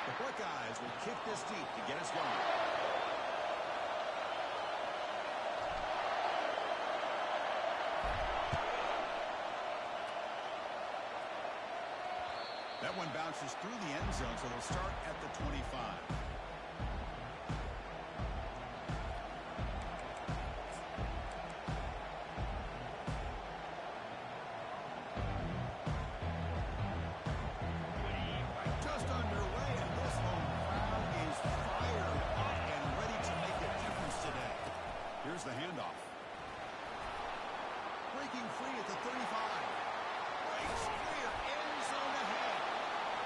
The Buckeyes will kick this deep to get us going. That one bounces through the end zone, so they'll start at the 25. The handoff. Breaking free at the 35. Breaks clear, end zone ahead.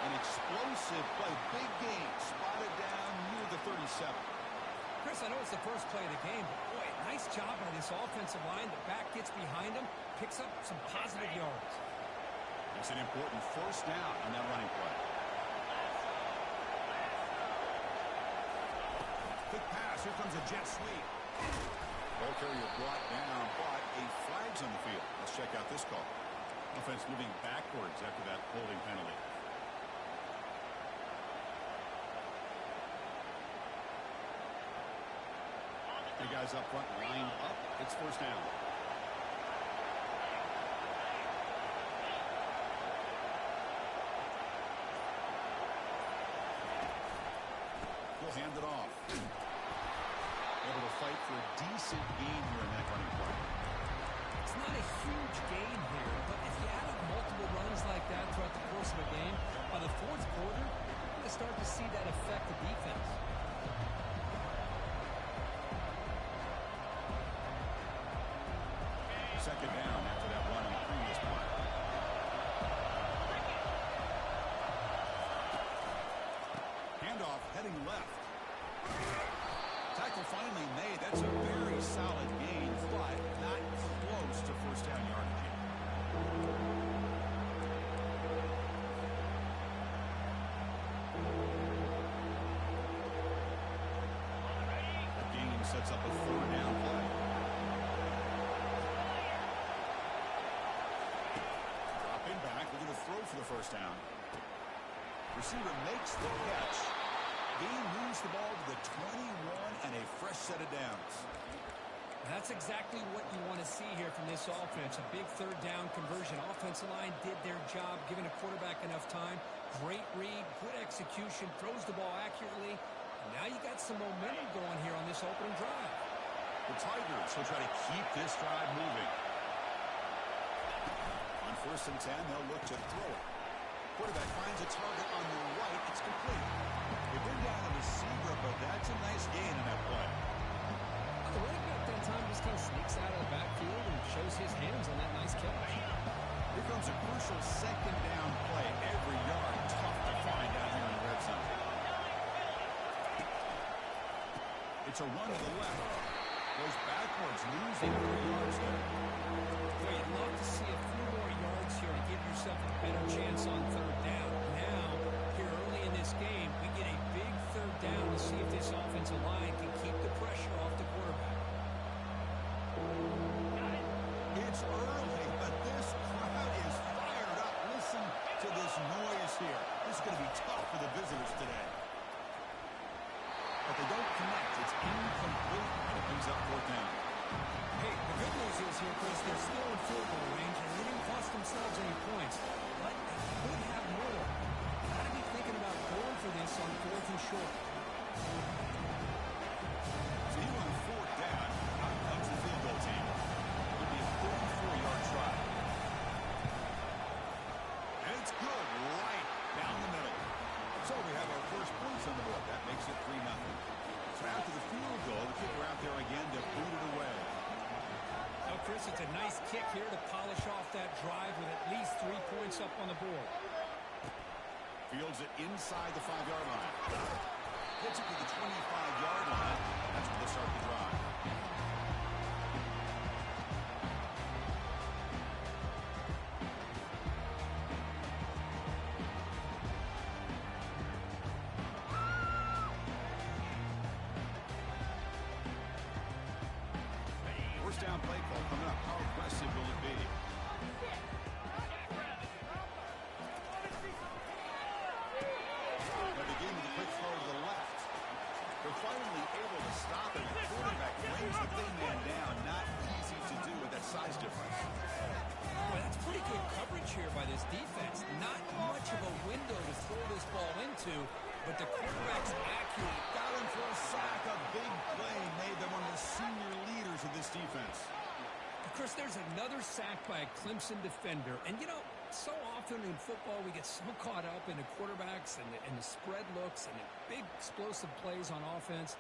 An explosive play, big gain, spotted down near the 37. Chris, I know it's the first play of the game, but boy, nice job by this offensive line. The back gets behind him, picks up some positive yards. That's an important first down on that running play. Quick pass, here comes a jet sweep. Ball carrier brought down, but a flag's on the field. Let's check out this call. Offense moving backwards after that holding penalty. The guys up front line up. It's first down. He'll hand it off. Able to fight for a decent gain here in that running play. It's not a huge gain here, but if you add up multiple runs like that throughout the course of a game, by the fourth quarter, you're going to start to see that affect the defense. Second down after that run on the previous play. Handoff heading left. Tackle finally made. That's a very solid gain, but not close to first down yardage. The gain sets up a third down play. Dropping back, looking to throw for the first down. Receiver makes the catch. Gain moves the ball to the 21 and a fresh set of downs. That's exactly what you want to see here from this offense. A big third down conversion. Offensive line did their job, giving a quarterback enough time. Great read, good execution, throws the ball accurately. And now you got some momentum going here on this opening drive. The Tigers will try to keep this drive moving. On 1st and 10, they'll look to throw it. Quarterback finds a target on the right. It's complete. They bring down a receiver, but that's a nice gain in that play. The running back that time just kind of sneaks out of the backfield and shows his hands on that nice catch. Here comes a crucial second down play. Every yard tough to find down here in the red zone. It's a run to the left. Goes backwards, losing 3 yards there. Well, you'd love to see a few more yards here to give yourself a better chance on third down. Now, here early in this game, we get a big third down to see if this offensive line can keep the pressure off the quarterback. It's early, but this crowd is fired up. Listen to this noise here. This is going to be tough for the visitors today. But they don't connect. It's incomplete, and it brings up fourth down. Hey, the good news is here, Chris, they're still in field goal range, and they didn't cost themselves any points. But they could have more. Got to be thinking about going for this on 4th and short. So you on 4th down. Out comes the field goal team. It'll be a 34-yard try. And it's good right down the middle. So we have our first points on the board. That makes it 3-0. So after the field goal, the kicker out there again to boot it away. Well, Chris, it's a nice kick here to polish off that drive with at least 3 points up on the board. Fields it inside the 5-yard line. Hits it to the 25-yard line. That's where they start the drive. Down play call coming up. How aggressive will it be? But the game of the quarterback's accurate. Got him for a sack. A big play made them one of the senior leaders of this defense. Chris, there's another sack by a Clemson defender. And, you know, so often in football we get so caught up in the quarterbacks and the spread looks and the big explosive plays on offense.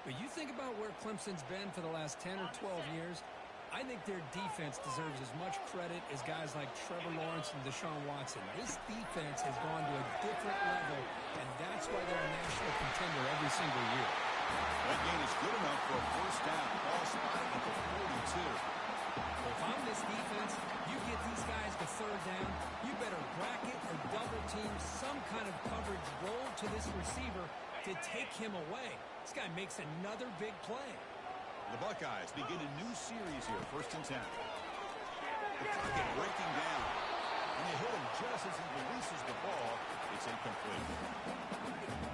But you think about where Clemson's been for the last 10 or 12 years, I think their defense deserves as much credit as guys like Trevor Lawrence and Deshaun Watson. This defense has gone to a different level, and that's why they're a national contender every single year. That gain is good enough for a first down. Ball spotted at the 42. Well, if I'm this defense, you get these guys to third down, you better bracket or double team some kind of coverage roll to this receiver to take him away. This guy makes another big play. The Buckeyes begin a new series here, 1st and 10. The pocket breaking down. And they hit him just as he releases the ball. It's incomplete.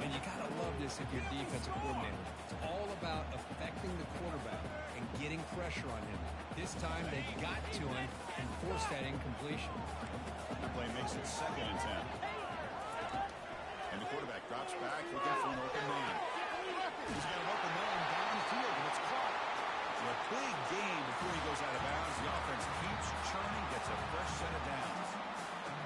And you got to love this if you're defensive coordinator. It's all about affecting the quarterback and getting pressure on him. This time they got to him and forced that incompletion. The play makes it 2nd and 10. And the quarterback drops back looking for an open man. He's got an open man downfield, and it's caught. A big gain before he goes out of bounds. The offense keeps churning, gets a fresh set of downs.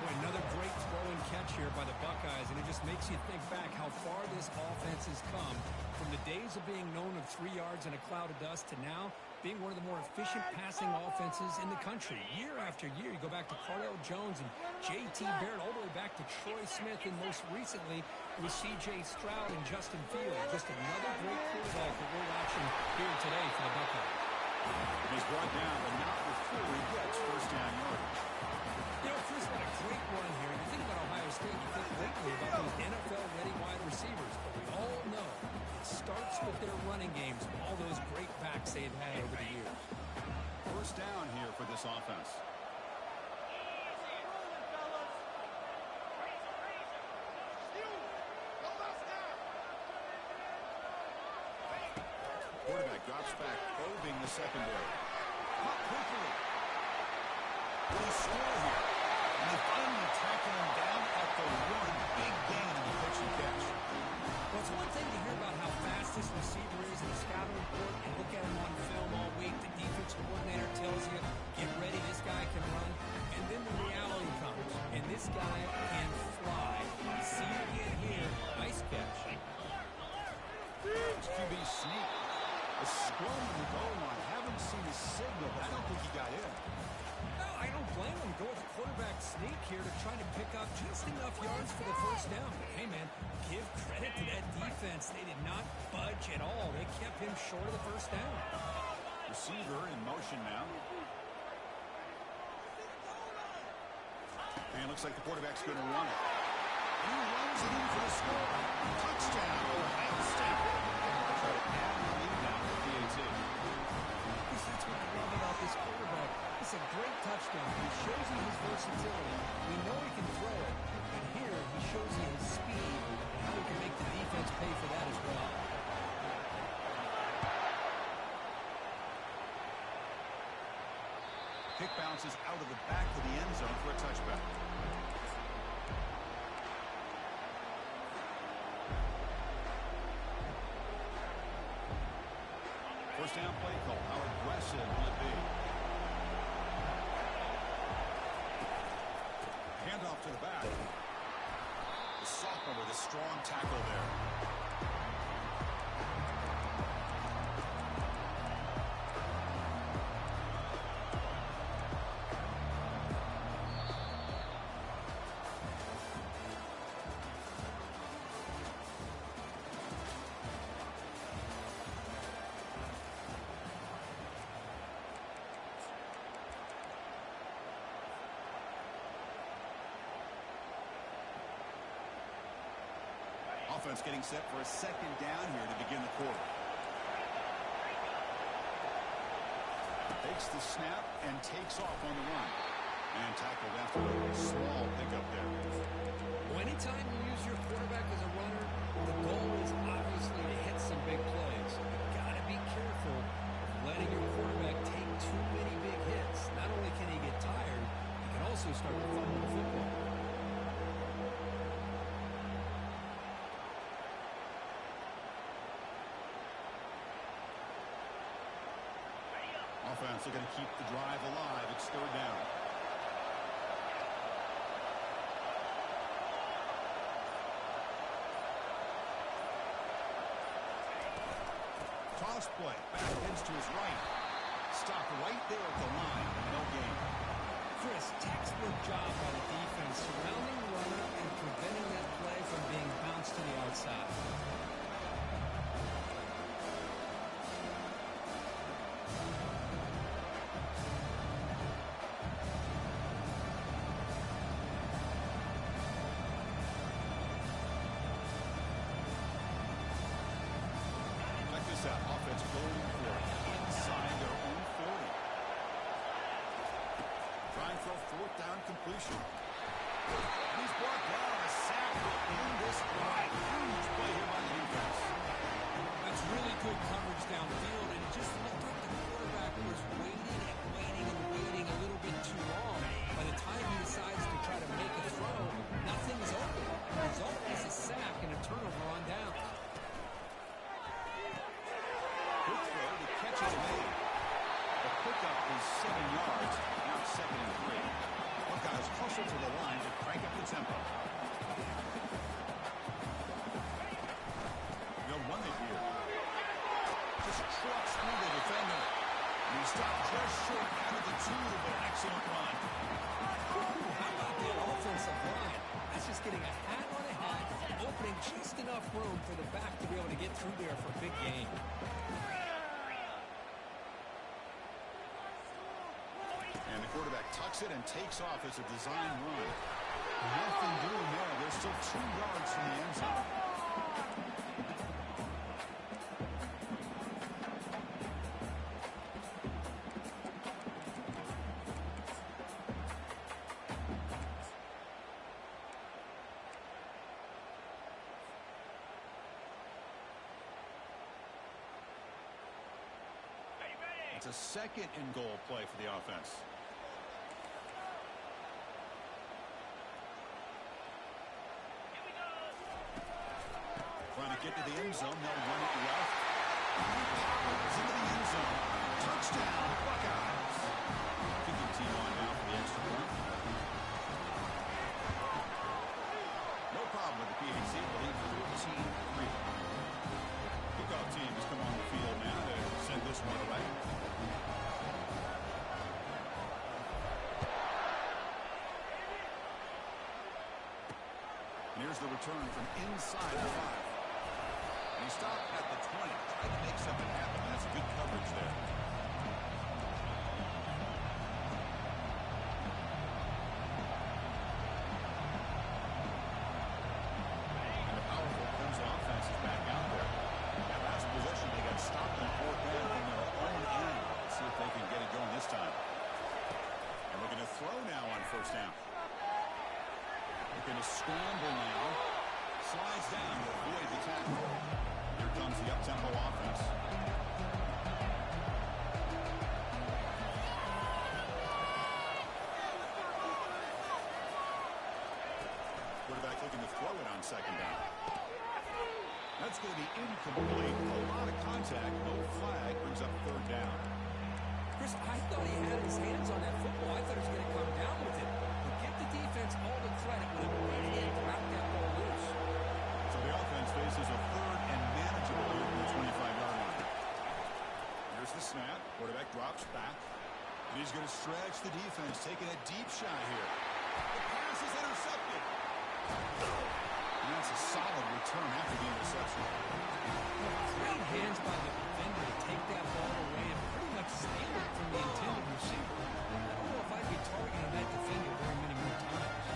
Boy, another great throw and catch here by the Buckeyes, and it just makes you think back how far this offense has come from the days of being known of 3 yards and a cloud of dust to now being one of the more efficient passing offenses in the country. Year after year, you go back to Cardell Jones and J.T. Barrett, all the way back to Troy Smith, and most recently with C.J. Stroud and Justin Fields. Just another great quarterback that we're watching here today for the Buckeyes. He's brought down, but not before he gets first down yardage. You know, Chris, what a great run here. You think about Ohio State, you think lately about those NFL-ready wide receivers. But we all know it starts with their running games, all those great backs they've had over the years. First down here for this offense. Quarterback drops back, probing the secondary. Caught quickly. Will he score here? And they finally tackle him down at the 1. Big gain in the pitch and catch. Well, it's one thing to hear about how fast this receiver is in the scouting report and look at him on film all week. The defensive coordinator tells you, get ready, this guy can run. And then the reality comes, and this guy can fly. See it again here. Nice catch. QB sneak. A scrum in the goal line. Haven't seen a signal, but I don't think he got in. No, I don't blame him. Go with the quarterback sneak here to try to pick up just enough yards for the first down. But hey, man, give credit to that defense. They did not budge at all. They kept him short of the first down. Receiver in motion now. And looks like the quarterback's going to run it. And he runs it in for the score. Touchdown, Ohio State. Try to add the lead now at the 18. That's what I love about this quarterback. It's a great touchdown. He shows you his versatility. We know he can throw it, and here he shows you his speed and how he can make the defense pay for that as well. Kick bounces out of the back of the end zone for a touchback. First down play call. How aggressive will it be? Handoff to the back. The sophomore with a strong tackle there. Offense getting set for a second down here to begin the quarter. Takes the snap and takes off on the run. And tackled after a small pickup there. Well, anytime you use your quarterback as a runner, the goal is obviously to hit some big plays. You've got to be careful of letting your quarterback take too many big hits. Not only can he get tired, he can also start to fumble the football. Offense looking to keep the drive alive. It's third down. Toss play. Back heads to his right. Stopped right there at the line. No gain. Chris, textbook job by the defense surrounding the runner and preventing that play from being bounced to the outside. Offense going for it inside their own 40. Trying for a fourth down completion. He's brought down a sack in this drive. Huge play here by the defense. That's really good coverage downfield, and it just looked like the quarterback was waiting and waiting and waiting a little bit too long. By the time he decides to try to make a throw, nothing's open. The result is a sack and a turnover on down. The pickup is 7 yards. Now 2nd and 3. Buckeyes hustle to the line to crank up the tempo. They'll run it here. Just trucks through the defender. And he stopped just short out of the 2 with an excellent run. How about that offensive line? That's just getting a hat on a hat, opening just enough room for the back to be able to get through there for a big gain. And the quarterback tucks it and takes off as a design run. Nothing doing there. They're still 2 yards from the end zone. It's a 2nd and goal play for the offense. Trying to get to the end zone. They'll run it left. Powers into the end zone. Touchdown, Buckeyes. Kicking team on now for the extra point. No problem with the PAC. Lead 14-3. Kickoff team has come on the field now to send this one away. And here's the return from inside the 5. And he stopped at the 20. Tried to make something happen. That's good coverage there. And the powerful Clemson offense is back out there. That last possession, they got stopped on 4th down from their own end. Let's see if they can get it going this time. And looking to throw now on 1st down. Looking to scramble now. Slides down to avoid the tackle. Here comes the up-tempo offense. Quarterback looking to throw it on 2nd down. That's going to be incomplete. A lot of contact. No flag. Brings up 3rd down. Chris, I thought he had his hands on that football. I thought he was going to come down with it. But give the defense all the credit when he ran in to wrap that ball loose. So the offense faces a 3rd and manageable here from the 25-yard line. Here's the snap. Quarterback drops back. And he's going to stretch the defense, taking a deep shot here. The pass is intercepted. And that's a solid return after the interception. Great hands by the defender to take that ball away and pretty much steal it from the intended receiver. I don't know if I'd be targeting that defender very many more times.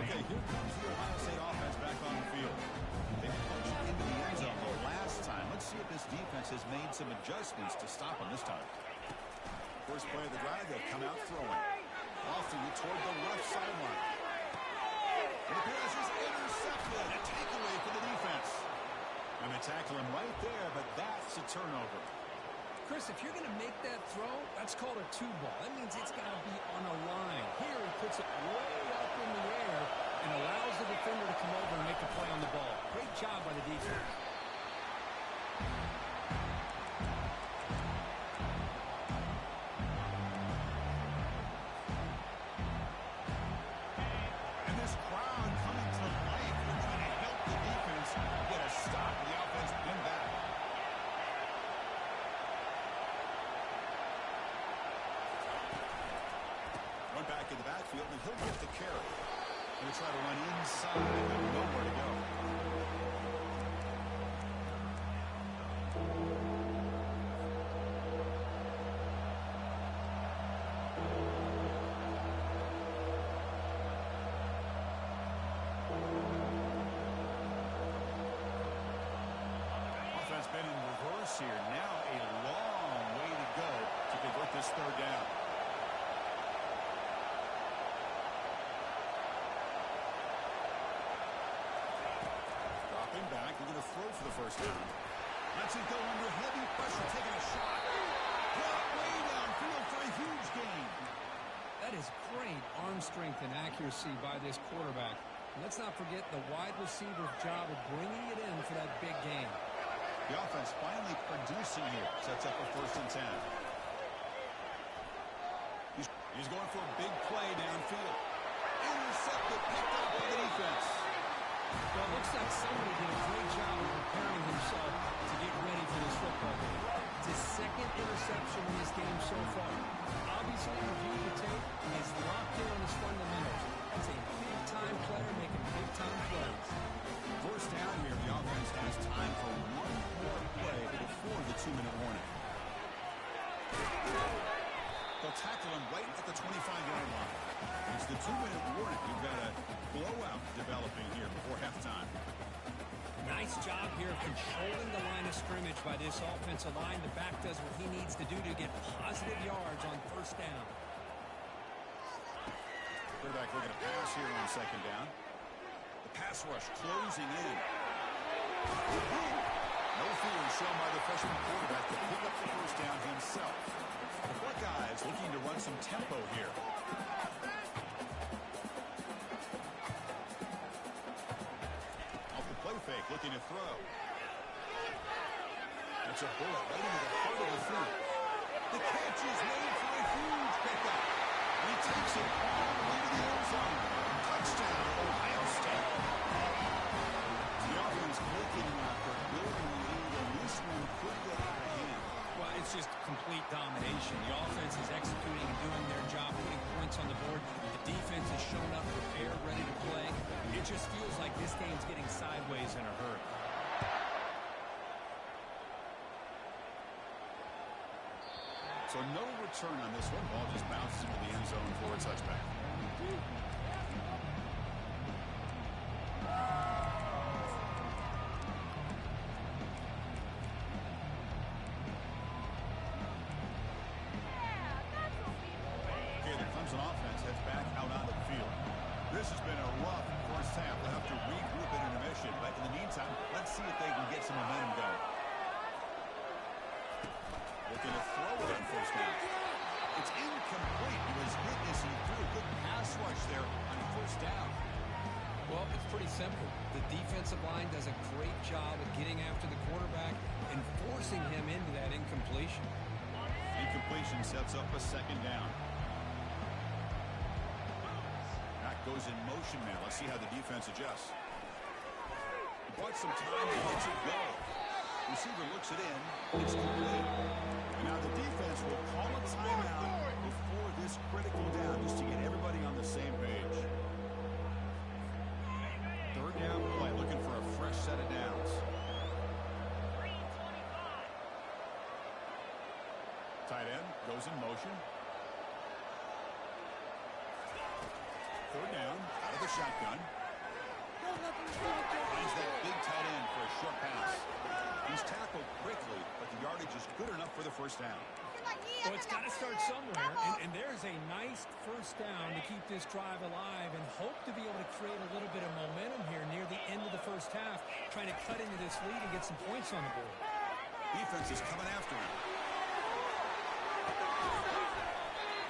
Okay, here comes the Ohio State offense back on the field. They punched into the end zone the last time. Let's see if this defense has made some adjustments to stop them this time. First play of the drive, they'll come out throwing. Often toward the left sideline. And the pass is intercepted. A takeaway for the defense. And they tackle him right there, but that's a turnover. Chris, if you're going to make that throw, that's called a 2-ball. That means it's got to be on a line. Here he puts it way up in the air and allows the defender to come over and make a play on the ball. Great job by the defense. try to run inside, but nowhere to go. Offense been in reverse here. Now a long way to go to convert this third down. Dropping back, they're going to throw for the first down. Lets it go under heavy pressure, taking a shot. Brought way downfield for a huge gain. That is great arm strength and accuracy by this quarterback. Let's not forget the wide receiver's job of bringing it in for that big gain. The offense finally producing here. Sets up a 1st and 10. He's going for a big play downfield. Intercepted, picked up by the defense. Well, it looks like somebody did a great job of preparing himself to get ready for this football game. It's his 2nd interception in this game so far. Obviously, reviewing the tape, he is locked in on his fundamentals. He's a big-time player making big-time plays. First down here, the offense has time for one more play before the 2-minute warning. They'll tackle him right at the 25-yard line. It's the 2-minute warning. You've got a blowout developing here before halftime. Nice job here of controlling the line of scrimmage by this offensive line. The back does what he needs to do to get positive yards on 1st down. Quarterback looking to pass here on 2nd down. The pass rush closing in. No fear shown by the freshman quarterback to pick up the 1st down himself. The Buckeyes looking to run some tempo here. Off the play fake, looking to throw. That's a bullet right into the heart of the field. The catch is made for a huge pickup. And he takes it all the way to the end zone. Touchdown, Ohio State. The offense looking after building the lead, and this one could get out of hand. Well, it's just complete domination. The offense is executing and doing their job, putting points on the board. The defense has shown up prepared, ready to play. It just feels like this game's getting sideways in a hurry. So no return on this one. Ball just bounces into the end zone for a touchback. Okay, the Clemson offense heads back out onto the field. This has been a rough first half. They'll have to regroup at intermission. But in the meantime, let's see if they can get some momentum going. Looking to throw it on 1st down. It's incomplete. He was hit as he threw a good pass rush there on 1st down. Well, it's pretty simple. The defensive line does a great job of getting after the quarterback and forcing him into that incompletion. Incompletion sets up a 2nd down. That goes in motion now. Let's see how the defense adjusts. He bought some time and lets it go. Receiver looks it in. It's complete. And now the defense will call a timeout before this critical down just to get everybody on the same page. 3rd down play, looking for a fresh set of downs. Tight end goes in motion. 3rd down, out of the shotgun. Finds that big tight end for a short pass. He's tackled quickly, but the yardage is good enough for the 1st down. Well, it's got to start somewhere, and there's a nice 1st down to keep this drive alive and hope to be able to create a little bit of momentum here near the end of the 1st half, trying to cut into this lead and get some points on the board. Defense is coming after him.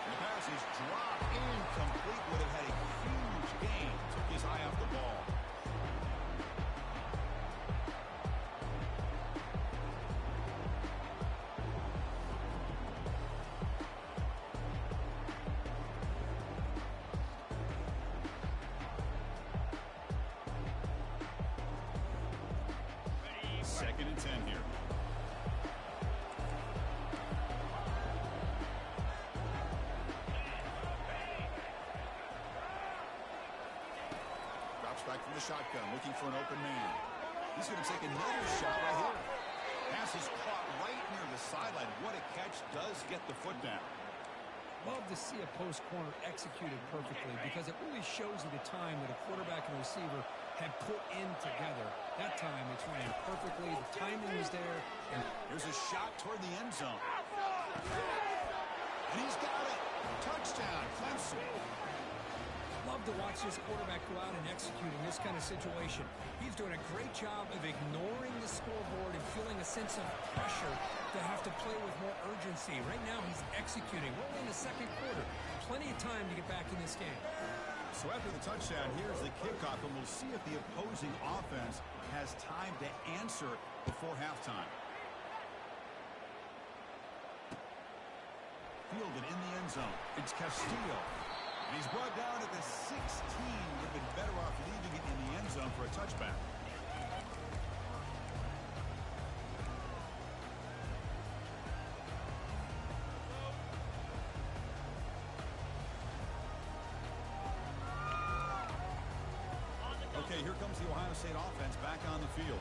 And the pass is dropped incomplete. Would have had a huge gain. Took his eye off the ball. Second and 10 here. looking for an open man. He's going to take another shot right here. Pass is caught right near the sideline. What a catch. Does get the foot down. Love to see a post corner executed perfectly because it really shows you the time that a quarterback and receiver had put in together. That time it's running perfectly. The timing was there. And here's a shot toward the end zone. And he's got it. Touchdown, Clemson. Love to watch this quarterback go out and execute in this kind of situation. He's doing a great job of ignoring the scoreboard and feeling a sense of pressure to have to play with more urgency. Right now he's executing. We're in the second quarter. Plenty of time to get back in this game. So after the touchdown, here's the kickoff, and we'll see if the opposing offense has time to answer before halftime. Fielded in the end zone. It's Castillo. And he's brought down at the 16. Would have been better off leaving it in the end zone for a touchback. Okay, here comes the Ohio State offense back on the field.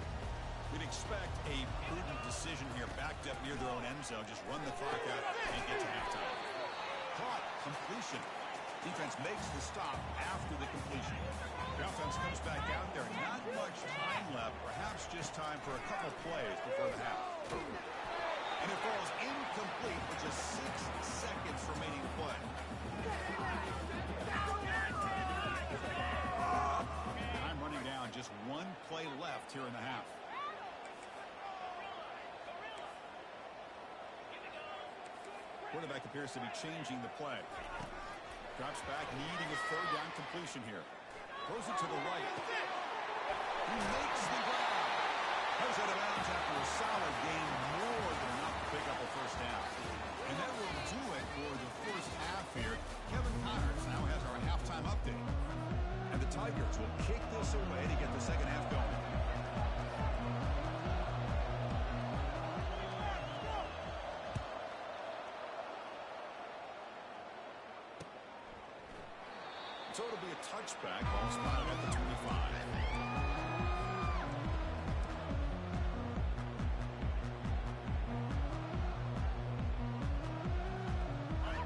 We'd expect a prudent decision here, backed up near their own end zone. Just run the clock out and get to halftime. Caught, completion. Defense makes the stop after the completion. The offense comes back out there. Not much time left. Perhaps just time for a couple plays before the half. And it falls incomplete with just 6 seconds remaining to play. Time running down. Just 1 play left here in the half. Quarterback appears to be changing the play. Drops back, needing a third down completion here. Throws it to the right. He makes the grab. Goes out of bounds after a solid gain, more than enough to pick up a first down. And that will do it for the first half here. Kevin Connors now has our halftime update. And the Tigers will kick this away to get the second half going. So it'll be a touchback. Ball spotted at the 25.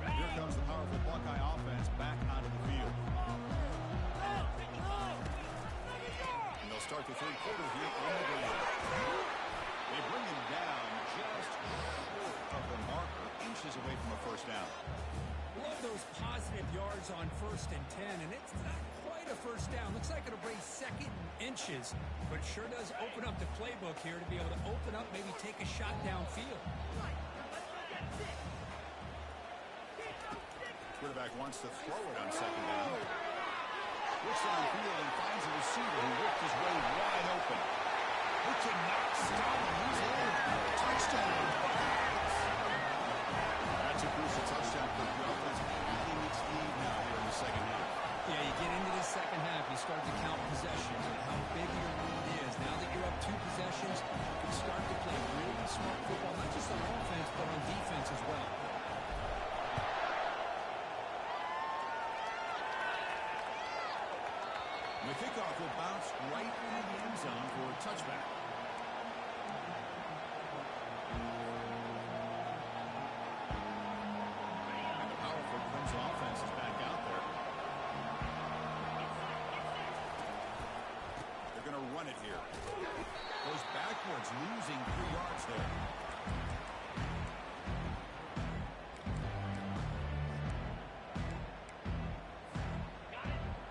Here comes the powerful Buckeye offense back onto the field. And they'll start the third quarter here on the ground. They bring him down just short of the marker, inches away from a first down. Love those positive yards on 1st and 10, and it's not quite a first down. Looks like it'll bring second and inches, but sure does open up the playbook here to be able to open up, maybe take a shot downfield. Quarterback wants to throw it on second down. Looks downfield and finds a receiver who worked his way wide open. He cannot stop him. He's in. Touchdown. That's a crucial touchdown for the offense. Keeping its lead now here in the second half. Yeah, you get into the second half, you start to count possessions and how big your lead is. Now that you're up 2 possessions, you can start to play really smart football, not just on offense, but on defense as well. The kickoff will bounce right into the end zone for a touchback. And the powerful Clemson offense is back out there. They're going to run it here. Goes backwards, losing 3 yards there.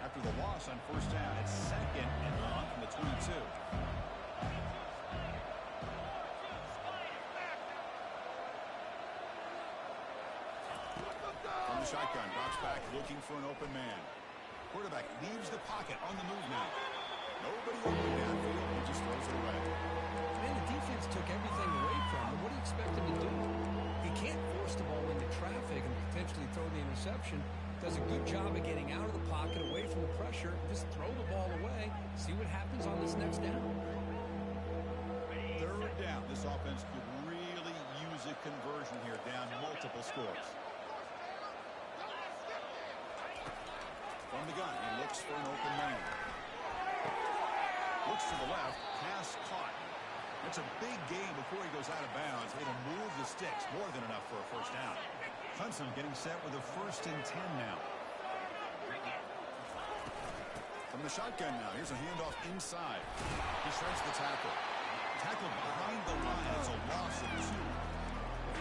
After the loss on first down, it's second and long from the 22. From the shotgun, drops back, looking for an open man. Quarterback leaves the pocket on the move now. Nobody open downfield, he just throws it away. Man, the defense took everything away from him. What do you expect him to do? He can't force the ball into traffic and potentially throw the interception. Does a good job of getting out of the pocket, away from the pressure. Just throw the ball away. See what happens on this next down. Third down. This offense could really use a conversion here, down multiple scores. From the gun, he looks for an open man. Looks to the left. Pass caught. It's a big gain before he goes out of bounds. It'll move the sticks. More than enough for a first down. Clemson getting set with a 1st and 10 now. From the shotgun now. Here's a handoff inside. He strikes the tackle. Tackle behind the line. It's a loss of 2.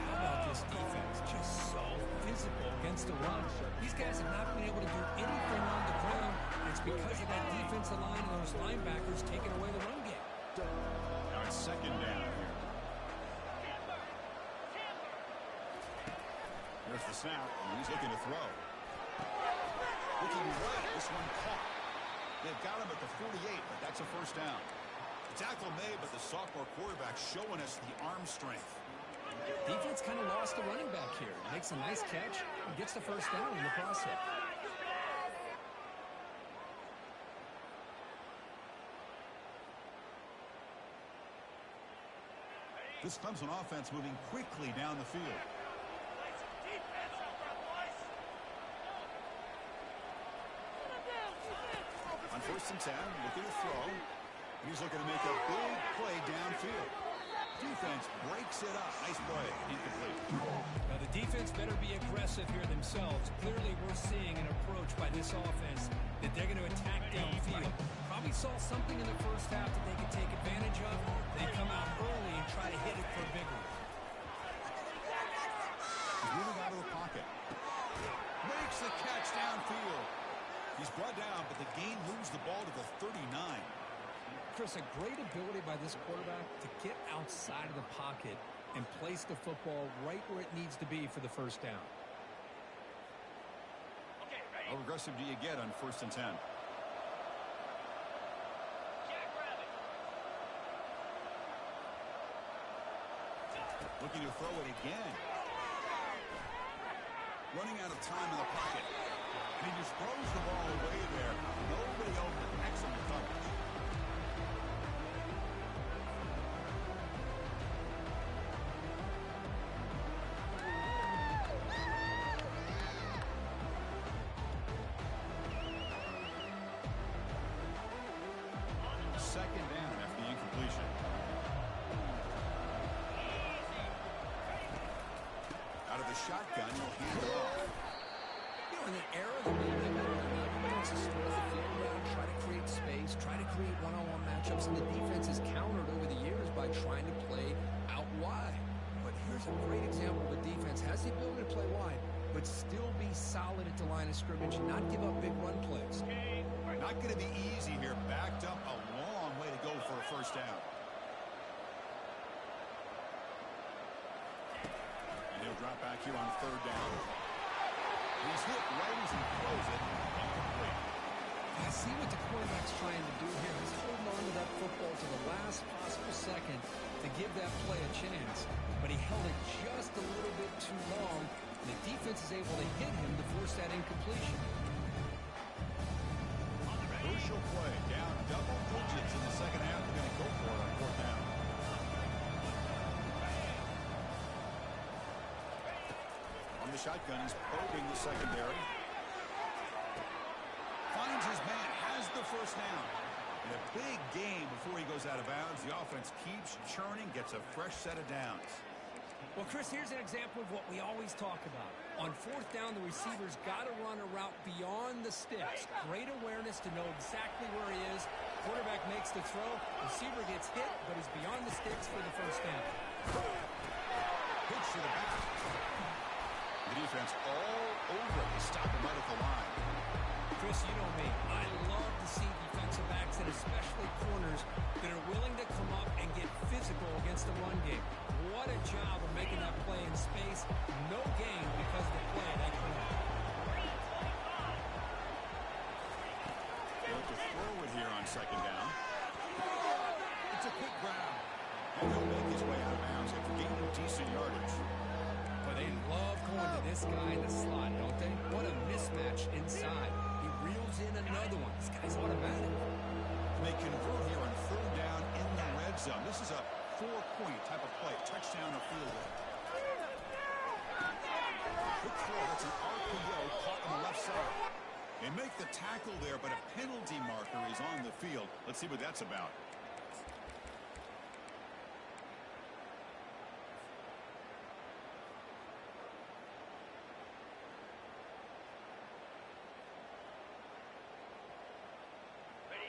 How about this defense? Just so physical against the run. These guys have not been able to do anything on the ground. It's because of that defensive line and those linebackers taking away the run game. Now it's 2nd down here. There's the snap, and he's looking to throw. Looking right. This one caught. They've got him at the 48, but that's a first down. The tackle made, but the sophomore quarterback showing us the arm strength. Defense kind of lost the running back here. Makes a nice catch and gets the first down in the process. This Clemson offense moving quickly down the field. On 1st and 10, looking to throw. He's looking to make a big play downfield. Defense breaks it up. Nice play. Incomplete. Now the defense better be aggressive here themselves. Clearly we're seeing an approach by this offense that they're going to attack downfield. Probably saw something in the first half that they could take advantage of. They come out early and try to hit it for a big one. He's moving out of the pocket. Makes the catch downfield. He's brought down, but the gain moves the ball to the 39. Chris, a great ability by this quarterback to get outside of the pocket and place the football right where it needs to be for the first down. How aggressive do you get on 1st and 10? Looking to throw it again. Running out of time in the pocket. And he just throws the ball away there. Nobody open. Excellent coverage. Second down after the incompletion. Out of the shotgun, he'll hand it off. You know, in an era that we live in, wants to slow the field down, try to create space, try to create one-on-one matchups, and the defense has countered over the years by trying to play out wide. But here's a great example of a defense has the ability to play wide, but still be solid at the line of scrimmage and not give up big run plays. Not going to be easy here. Backed up a long way to go for a first down. And he'll drop back here on 3rd down. He's hit right as he throws it. Incomplete. I see what the quarterback's trying to do here. He's holding on to that football to the last possible second to give that play a chance. But he held it just a little bit too long. And the defense is able to hit him to force that incompletion. Crucial play. Down double digits in the second half. They're going to go for it on 4th down. On the shotgun, he's probing the secondary. Finds his man, has the first down. And a big gain before he goes out of bounds. The offense keeps churning, gets a fresh set of downs. Well, Chris, here's an example of what we always talk about. On 4th down, the receiver's got to run a route beyond the sticks. Great awareness to know exactly where he is. Quarterback makes the throw. Receiver gets hit, but he's beyond the sticks for the first down. Pitch to the back. The defense all over it. They stop him right at the line. Chris, you know me. I love to see defensive backs and especially corners that are willing to come up and get physical against the run game. What a job of making that play in space. No gain because of the play at that corner. They'll have to throw it here on 2nd down. It's a quick grab. And he'll make his way out of bounds after gaining decent yardage. But they love going to this guy in the slot, don't they? What a mismatch inside. He reels in another one. This guy's automatic. And they convert here on 3rd down in the red zone. This is a 4-point type of play. Touchdown or field goal. Quick throw. That's an RPO caught on the left side. They make the tackle there, but a penalty marker is on the field. Let's see what that's about.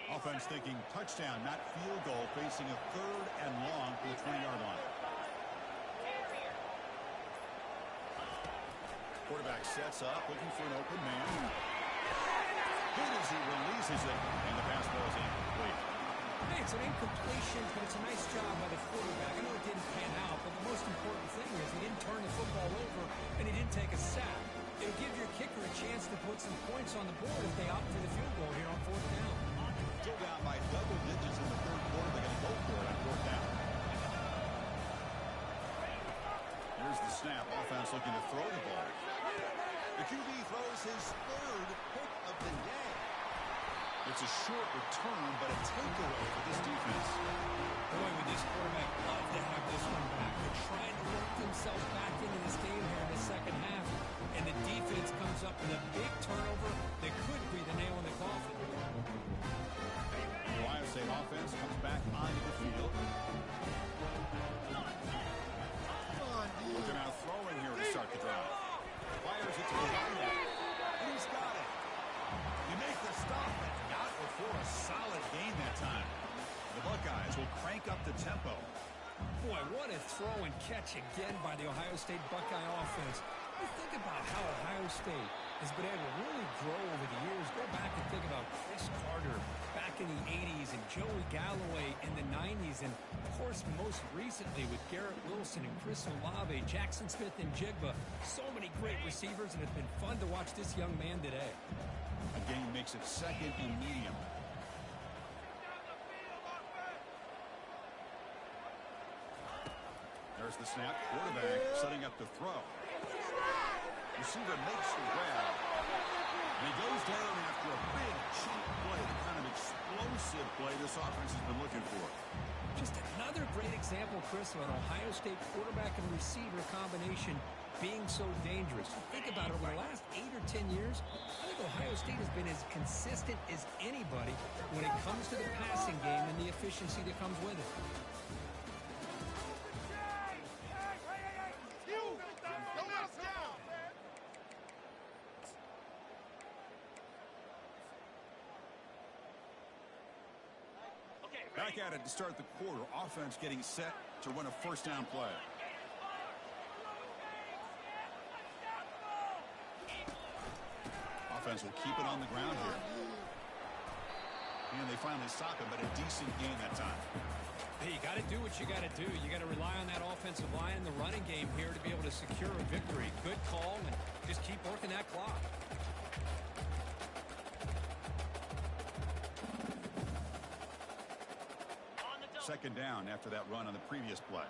Offense thinking touchdown, not field goal, facing a 3rd and long from the 20-yard line. Quarterback sets up, looking for an open man. Good as he releases it, and the pass ball is incomplete. Hey, it's an incompletion, but it's a nice job by the quarterback. I know it didn't pan out, but the most important thing is he didn't turn the football over, and he didn't take a sack. It'll give your kicker a chance to put some points on the board if they opt for the field goal here on 4th down. Still down by double digits in the 3rd quarter. They're going to go for it on 4th down. Here's the snap. Offense looking to throw the ball. The QB throws his 3rd pick of the day. It's a short return, but a takeaway for this defense. Boy, would this quarterback love to have this one back. They're trying to work themselves back into this game here in the 2nd half, and the defense comes up with a big turnover that could be the nail in the coffin. The Ohio State offense comes back onto the field. Looking out throwing here to start the drive. Fires it to the wideout. And he's got it. You make the stop, but not before a solid gain that time. The Buckeyes will crank up the tempo. Boy, what a throw and catch again by the Ohio State Buckeye offense. You think about how Ohio State has been able to really grow over the years. Go back and think about Chris Carter back in the 80s and Joey Galloway in the 90s. And, of course, most recently with Garrett Wilson and Chris Olave, Jackson Smith and Jigba. So many great receivers, and it's been fun to watch this young man today. A game makes it 2nd and medium. There's the snap. Quarterback setting up the throw. Receiver makes the grab. And he goes down after a big chunk play, the kind of explosive play this offense has been looking for. Just another great example, Chris, of an Ohio State quarterback and receiver combination being so dangerous. Think about it, over the last 8 or 10 years, I think Ohio State has been as consistent as anybody when it comes to the passing game and the efficiency that comes with it. Back at it to start the quarter. Offense getting set to run a 1st down play. Offense will keep it on the ground here. And they finally stop him, but a decent gain that time. Hey, you got to do what you got to do. You got to rely on that offensive line and the running game here to be able to secure a victory. Good call, and just keep working that clock. Second down after that run on the previous play.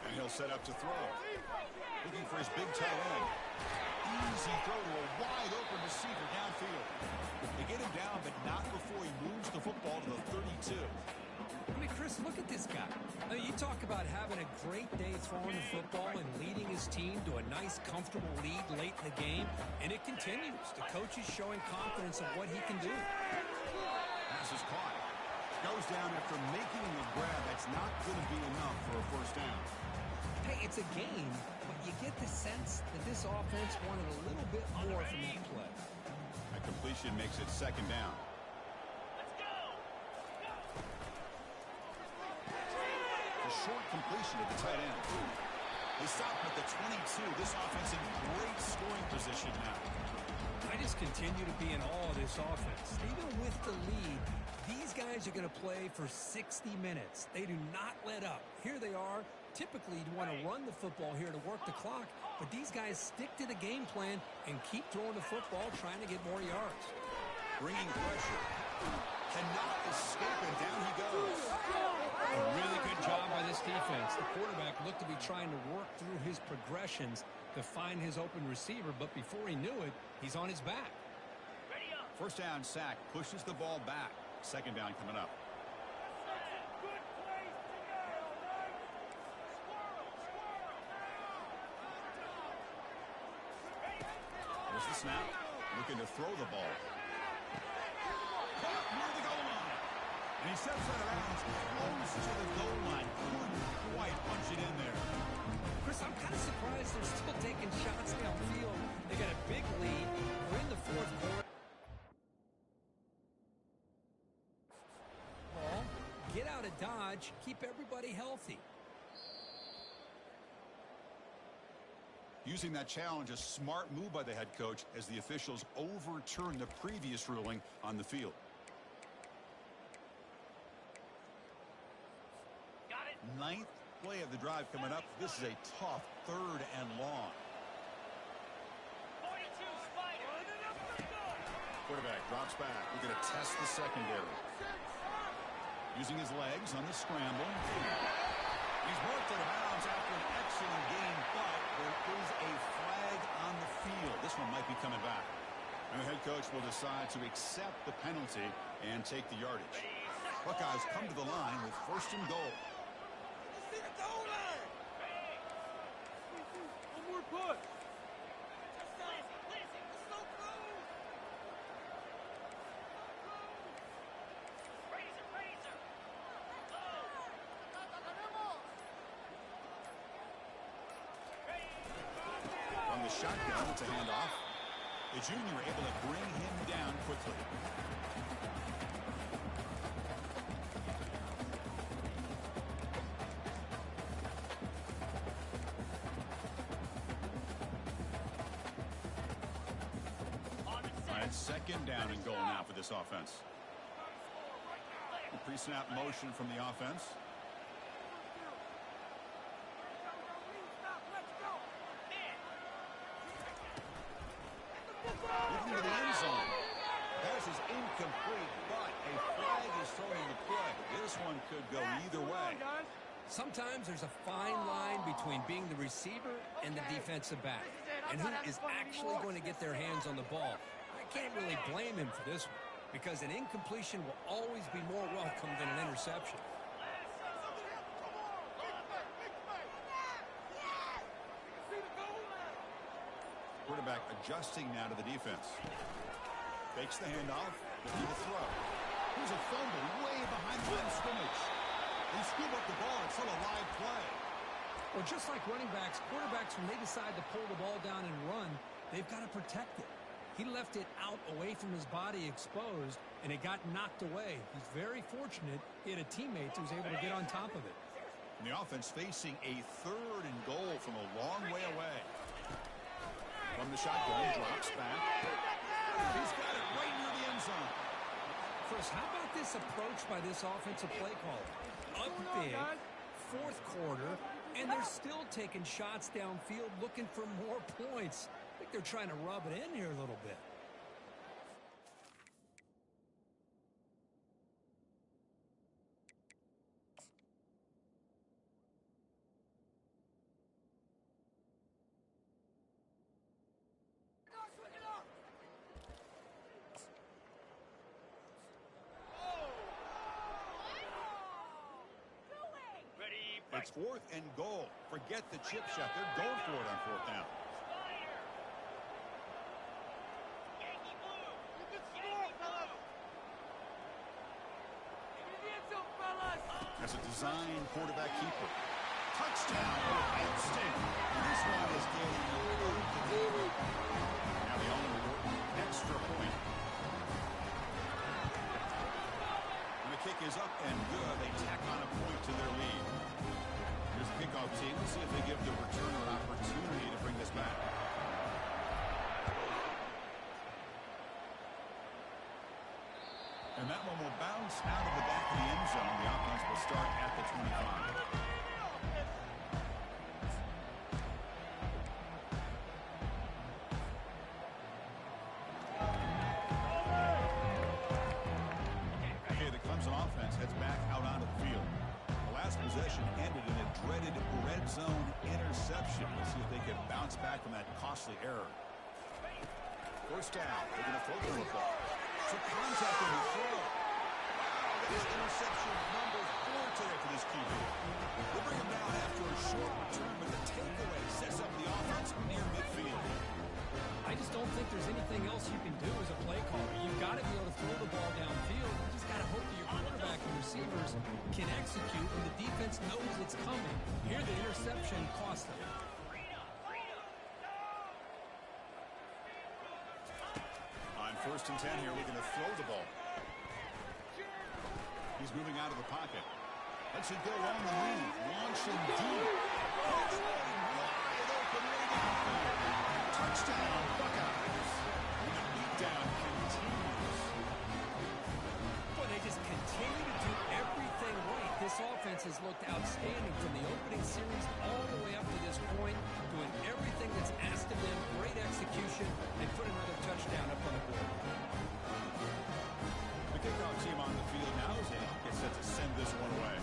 And he'll set up to throw. Looking for his big tight end. Easy throw to a wide open receiver downfield. They get him down, but not before he moves the football to the 32. I mean, Chris, look at this guy. I mean, you talk about having a great day throwing the football and leading his team to a nice, comfortable lead late in the game, and it continues. The coach is showing confidence of what he can do. Pass is caught. Goes down after making the grab. That's not going to be enough for a 1st down. Hey, it's a game, but you get the sense that this offense wanted a little bit more from that play. That completion makes it 2nd down. A short completion at the tight end. They stop at the 22. This offense in great scoring position now. I just continue to be in awe of this offense. Even with the lead, these guys are going to play for 60 minutes. They do not let up. Here they are. Typically, you'd want to run the football here to work the clock, but these guys stick to the game plan and keep throwing the football, trying to get more yards. Bringing pressure. Cannot escape, and down he goes. A really good job by this defense. The quarterback looked to be trying to work through his progressions to find his open receiver, but before he knew it, he's on his back. 1st down sack, pushes the ball back. 2nd down coming up. the snap, looking to throw the ball. Caught near the goal line. And he sets that around close to the goal line. Couldn't quite punch it in there. Chris, I'm kind of surprised they're still taking shots downfield. They got a big lead. We're in the fourth quarter. Ball, get out of Dodge, keep everybody healthy. Using that challenge, a smart move by the head coach as the officials overturn the previous ruling on the field. Got it. Ninth play of the drive coming up. This is a tough 3rd and long. 42 Spider. Quarterback drops back. We're going to test the secondary. Using his legs on the scramble. He's worked out of bounds after an excellent game, but there is a flag on the field. This one might be coming back. And the head coach will decide to accept the penalty and take the yardage. Buckeyes come to the line with 1st and goal. See the goal line. One more push. It's so close. Razor. From the shotgun, it's a handoff. The junior able to bring him down quickly. It's 2nd down and goal now for this offense. The pre-snap motion from the offense. Looking to the end zone. Pass is incomplete, but a flag is thrown in the play. This one could go either way. Sometimes there's a fine line between being the receiver and the defensive back, and who is actually going to get their hands on the ball. I can't really blame him for this one, because an incompletion will always be more welcome than an interception. Quarterback adjusting now to the defense. Fakes the handoff, looking to throw. Here's a fumble way behind the line of scrimmage. They scoop up the ball. It's still a live play. Well, just like running backs, quarterbacks, when they decide to pull the ball down and run, they've got to protect it. He left it out away from his body exposed, and it got knocked away. He's very fortunate he had a teammate who was able to get on top of it. And the offense facing a 3rd and goal from a long way away. From the shotgun, drops back. He's got it right near the end zone. Chris, how about this approach by this offensive play caller? Up big, 4th quarter, and they're still taking shots downfield looking for more points. I think they're trying to rub it in here a little bit. It's 4th and goal. Forget the chip shot. They're going for it on 4th down. That's a design quarterback keeper. Touchdown, Ohio State. This one is getting loaded. Now the all-important extra point. And the kick is up and good. They tack on a point to their lead. Here's the kickoff team. We'll see if they give the returner an opportunity to bring this back. And that one will bounce out of the back of the end zone. The offense will start at the 25. Okay, the Clemson offense heads back out onto the field. The last possession ended in a dreaded red zone interception. We'll see if they can bounce back from that costly error. 1st down. They're going to throw the football. Took contact on the throw. Wow, that is interception number 4 today for this QB. They bring him down after a short return, but the takeaway sets up the offense near midfield. I just don't think there's anything else you can do as a play caller. You've got to be able to throw the ball downfield. You just got to hope that your quarterback and receivers can execute when the defense knows it's coming. Here, the interception cost them. On 1st and 10 here, looking to throw the ball. He's moving out of the pocket. Lets it go on the move. Launching deep. Wide open way down. Touchdown, Buckeyes. And the beatdown continues. Boy, they just continue to do everything right. This offense has looked outstanding from the opening series all the way up to this point, doing everything that's asked of them. Great execution. They put another touchdown up on the board. The kickoff team on the field now as they get set to send this one away.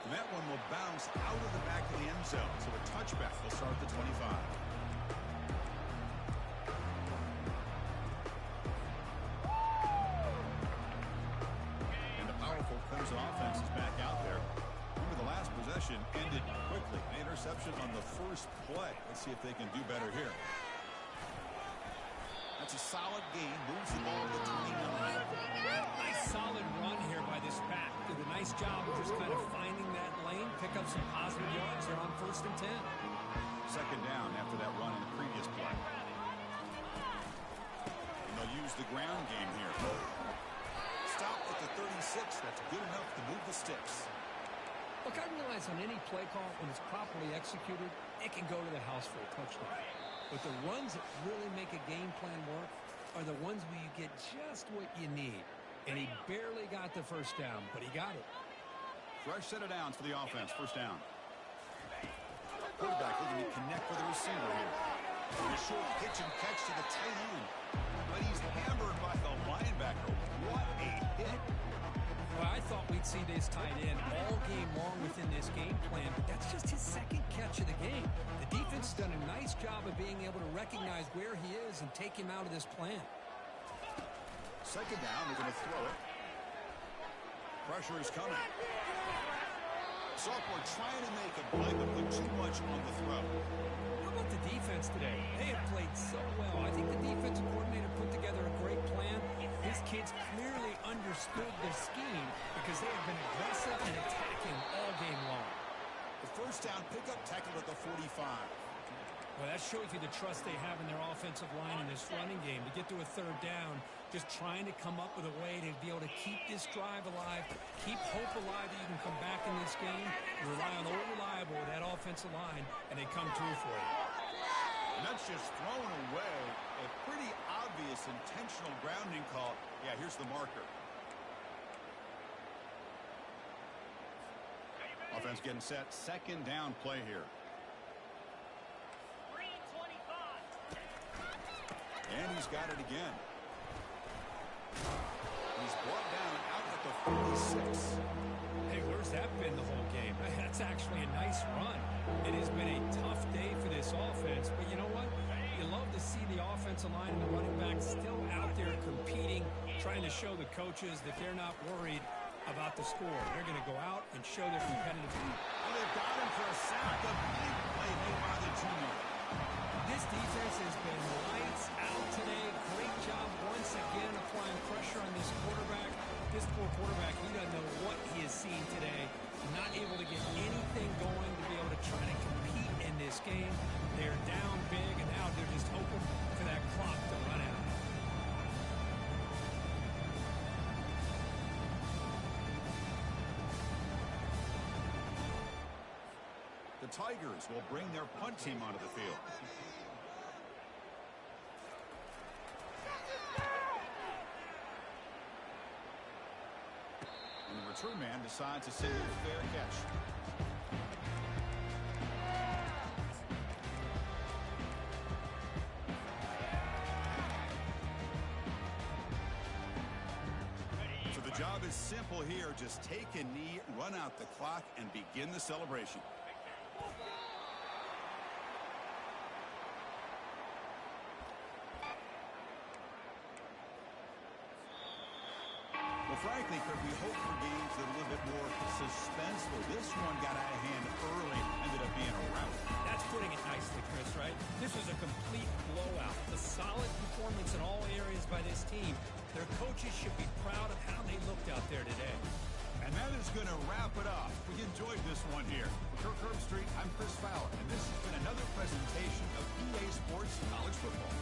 And that one will bounce out of the back of the end zone. So a touchback will start at the 25. And the powerful Clemson offense is back out there. Remember, the last possession ended quickly. An interception on the first play. Let's see if they can do better here. That's a solid gain. Moves the ball to the 29. Nice solid run here by this back. Did a nice job of just kind of finding that lane, pick up some positive yards. They're on 1st and 10. Second down after that run in the previous play. And they'll use the ground game here. Stop at the 36. That's good enough to move the sticks. Look, I realize on any play call, when it's properly executed, it can go to the house for a touchdown. But the runs that really make a game plan work are the ones where you get just what you need. And he barely got the first down, but he got it. Fresh set of downs for the offense. First down. Quarterback looking to connect with the receiver here. And a short pitch and catch to the tight end. But he's hammered by the linebacker. What a hit. Well, I thought we'd see this tight end all game long within this game plan, but that's just his second catch of the game. The defense done a nice job of being able to recognize where he is and take him out of this plan. Second down, they're going to throw it. Pressure is coming. Sophomore trying to make a play, but put too much on the throw. How about the defense today? They have played so well. I think the defensive coordinator put together a great plan. His kids clearly understood the scheme because they have been aggressive and attacking all game long. The first down pickup tackled at the 45. Well, that shows you the trust they have in their offensive line in this running game. To get to a third down, just trying to come up with a way to be able to keep this drive alive, keep hope alive that you can come back in this game. You rely on the old reliable with that offensive line, and they come through for you. And that's just thrown away. A pretty obvious intentional grounding call. Yeah, here's the marker. Offense getting set. Second down play here. And he's got it again. He's brought down out at the 46. Hey, where's that been the whole game? That's actually a nice run. It has been a tough day for this offense, but you know what? You love to see the offensive line and the running back still out there competing, trying to show the coaches that they're not worried about the score. They're going to go out and show their competitive. And they've got him for a sack. A big play made by the junior. This defense has been lights out today. Great job once again applying pressure on this quarterback. This poor quarterback, he doesn't know what he has seen today. Not able to get anything going to be able to try to compete in this game. They're down big, and now they're just hoping for that clock to run out. The Tigers will bring their punt team onto the field. And the return man decides a single fair catch. So the job is simple here. Just take a knee, run out the clock, and begin the celebration. Well, frankly, Kirk, we hope for games that are a little bit more suspenseful. This one got out of hand early, ended up being a rout. That's putting it nicely, Chris, right? This was a complete blowout. A solid performance in all areas by this team. Their coaches should be proud of how they looked out there today. And that is going to wrap it up. We enjoyed this one here. For Kirk Herbstreit, I'm Chris Fowler, and this has been another presentation of EA Sports College Football.